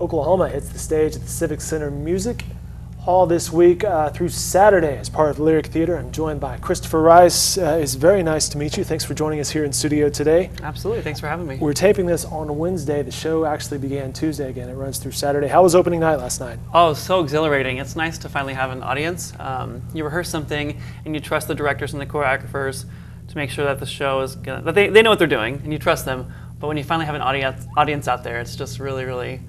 Oklahoma hits the stage at the Civic Center Music Hall this week through Saturday as part of the Lyric Theater. I'm joined by Christopher Rice. It's very nice to meet you. Thanks for joining us here in studio today. Absolutely. Thanks for having me. We're taping this on Wednesday. The show actually began Tuesday again. It runs through Saturday. How was opening night last night? Oh, so exhilarating. It's nice to finally have an audience. You rehearse something and you trust the directors and the choreographers to make sure that the show is gonna, that they know what they're doing and you trust them. But when you finally have an audience out there, it's just really, really,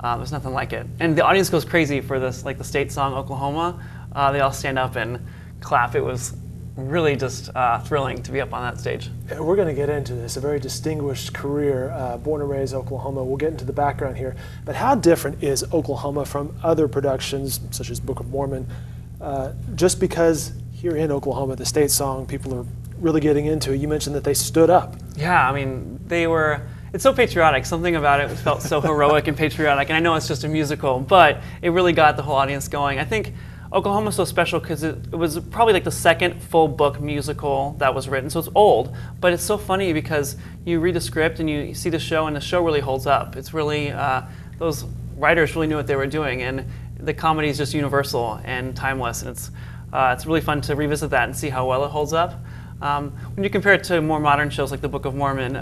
there's nothing like it. And the audience goes crazy for this, like the state song, Oklahoma. They all stand up and clap. It was really just thrilling to be up on that stage. We're going to get into this, a very distinguished career, born and raised Oklahoma. We'll get into the background here. But how different is Oklahoma from other productions, such as Book of Mormon? Just because here in Oklahoma, the state song, people are really getting into it. You mentioned that they stood up. Yeah, I mean, it's so patriotic. Something about it felt so heroic and patriotic. And I know it's just a musical, but it really got the whole audience going. I think Oklahoma's so special because it was probably like the second full book musical that was written. So it's old, but it's so funny because you read the script and you see the show and the show really holds up. It's really, those writers really knew what they were doing, and the comedy is just universal and timeless. And it's really fun to revisit that and see how well it holds up. When you compare it to more modern shows like the Book of Mormon,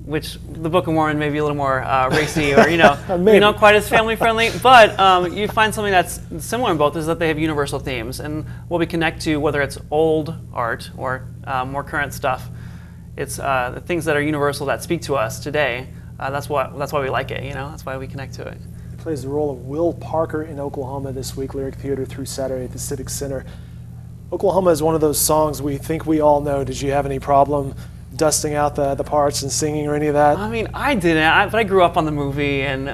which the Book of Mormon may be a little more racy or, not quite as family friendly, but you find something that's similar in both is that they have universal themes. And what we connect to, whether it's old art or more current stuff, it's the things that are universal that speak to us today. That's why we like it, that's why we connect to it. He plays the role of Will Parker in Oklahoma this week, Lyric Theater through Saturday at the Civic Center. Oklahoma is one of those songs we think we all know. Did you have any problem dusting out the parts and singing or any of that? I mean, I didn't, but I grew up on the movie, and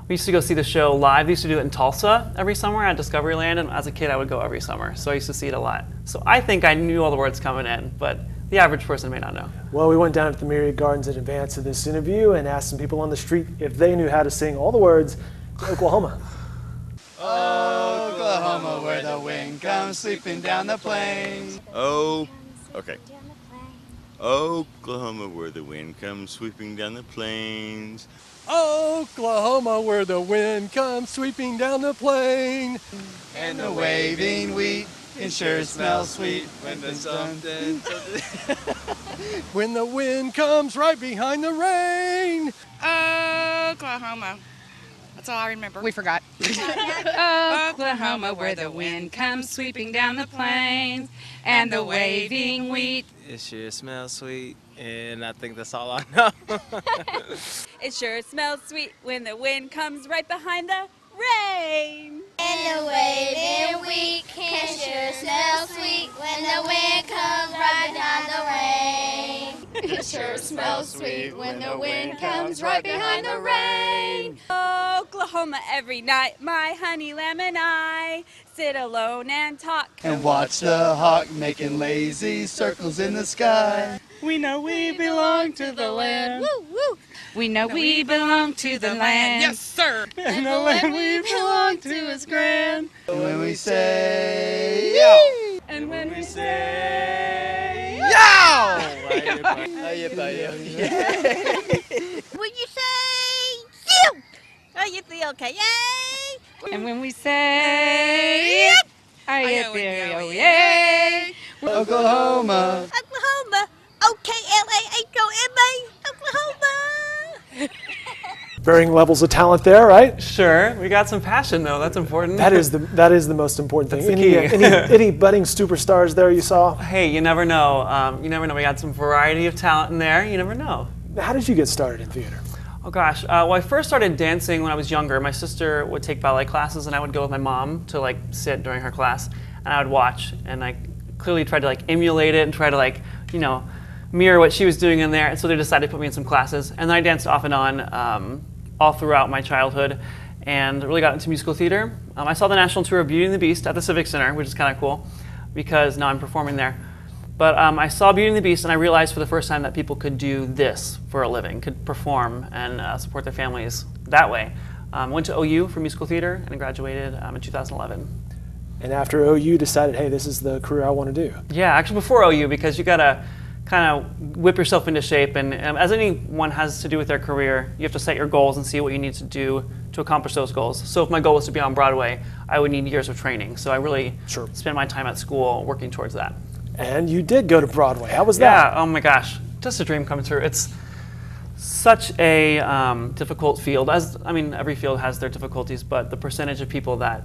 we used to go see the show live. They used to do it in Tulsa every summer at Discoveryland, and as a kid I would go every summer, so I used to see it a lot. So I think I knew all the words coming in, but the average person may not know. Well, we went down to the Myriad Gardens in advance of this interview and asked some people on the street if they knew how to sing all the words to Oklahoma. Oklahoma, where the wind comes sweeping down the plains. Oh, okay. Oklahoma, where the wind comes sweeping down the plains. Oklahoma, where the wind comes sweeping down the plain. And the waving wheat, it sure smells sweet when the something. When the wind comes right behind the rain. Oklahoma. That's all I remember. We forgot. Oklahoma, where the wind comes sweeping down the plains, and the waving wheat. It sure smells sweet, and I think that's all I know. It sure smells sweet when the wind comes right behind the rain. And the waving wheat can sure smell sweet when the wind comes right behind the rain. It sure smells sweet when the wind comes right behind the rain. Oklahoma every night, my honey lamb and I sit alone and talk. And watch the hawk making lazy circles in the sky. We know we belong to the land. Woo, woo. We know we belong to the land. Yes, sir. And the land we belong to is grand. When we say yo, and when we say yo, when you say you, are you feel okay? Yay! And when we say yep, are you feel yay? Oklahoma. Oklahoma. O-K-L-A-H-O-M-A. Oklahoma. Varying levels of talent there, right? Sure, we got some passion though. That's important. That is the most important thing. That's the key. Any budding superstars there you saw? Hey, you never know. You never know. We got some variety of talent in there. You never know. How did you get started in theater? Oh gosh, well I first started dancing when I was younger. My sister would take ballet classes and I would go with my mom to sit during her class, and I would watch, and I clearly tried to emulate it and try to mirror what she was doing in there, and so they decided to put me in some classes, and then I danced off and on all throughout my childhood and really got into musical theater. I saw the national tour of Beauty and the Beast at the Civic Center, which is kind of cool because now I'm performing there. But I saw Beauty and the Beast and I realized for the first time that people could do this for a living, could perform and support their families that way. Went to OU for musical theater and graduated in 2011. And after OU decided, hey, this is the career I want to do. Yeah, actually before OU, because you gotta kind of whip yourself into shape. And as anyone has to do with their career, you have to set your goals and see what you need to do to accomplish those goals. So if my goal was to be on Broadway, I would need years of training. So I really spent my time at school working towards that. And you did go to Broadway. How was that? Yeah, oh my gosh, just a dream come true. It's such a difficult field. Every field has their difficulties, but the percentage of people that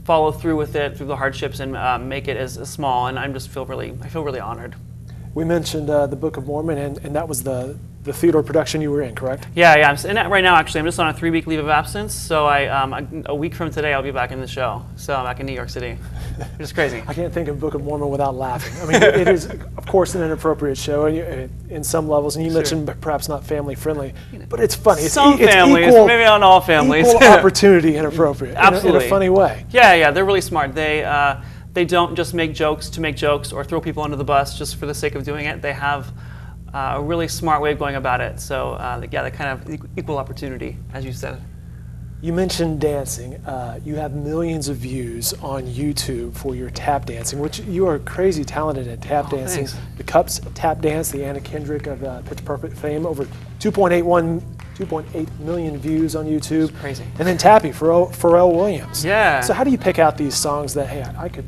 follow through with it through the hardships and make it is small, and I feel really honored. We mentioned the Book of Mormon, and that was the Theodore production you were in, correct? Yeah. I'm in it right now. Actually, I'm just on a 3-week leave of absence. So a week from today, I'll be back in the show. So I'm back in New York City, which is crazy. I can't think of Book of Mormon without laughing. I mean, it is, of course, an inappropriate show, and in some levels. And you mentioned perhaps not family friendly, but it's funny. It's families, equal, maybe not all families. Equal opportunity inappropriate. Absolutely, in a funny way. Yeah. They're really smart. They don't just make jokes to make jokes or throw people under the bus just for the sake of doing it. They have a really smart way of going about it. So they're kind of equal opportunity, as you said. You mentioned dancing. You have millions of views on YouTube for your tap dancing, which you are crazy talented at tap dancing. Thanks. The Cups tap dance, the Anna Kendrick of Pitch Perfect fame, over 2.8 million views on YouTube. It's crazy. And then Tappy, Pharrell Williams. Yeah. So how do you pick out these songs that, hey, I could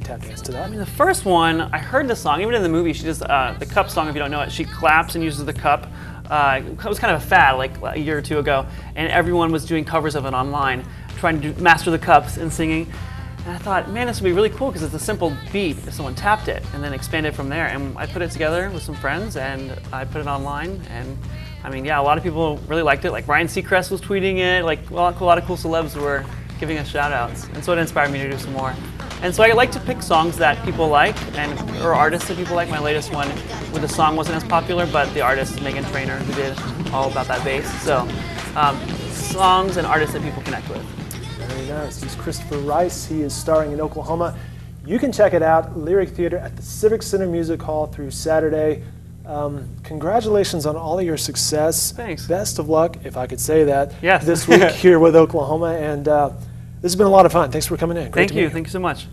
tap dance to that? I mean, the first one, I heard the song, even in the movie, she does the cup song, if you don't know it. She claps and uses the cup. It was kind of a fad like a year or two ago, and everyone was doing covers of it online, trying to master the cups and singing. And I thought, man, this would be really cool because it's a simple beat if someone tapped it and then expanded from there. And I put it together with some friends and I put it online. And I mean, yeah, a lot of people really liked it. Like Ryan Seacrest was tweeting it. Like a lot of cool celebs were giving us shout outs. And so it inspired me to do some more. And so I like to pick songs that people like or artists that people like. My latest one with the song wasn't as popular, but the artist is Megan Trainor, who did all about that bass. So songs and artists that people connect with. Very nice. He's Christopher Rice. He is starring in Oklahoma. You can check it out, Lyric Theater at the Civic Center Music Hall through Saturday. Congratulations on all of your success. Thanks. Best of luck, if I could say that, yes. this week here with Oklahoma. And this has been a lot of fun. Thanks for coming in. Great Thank to meet you. Thank you so much.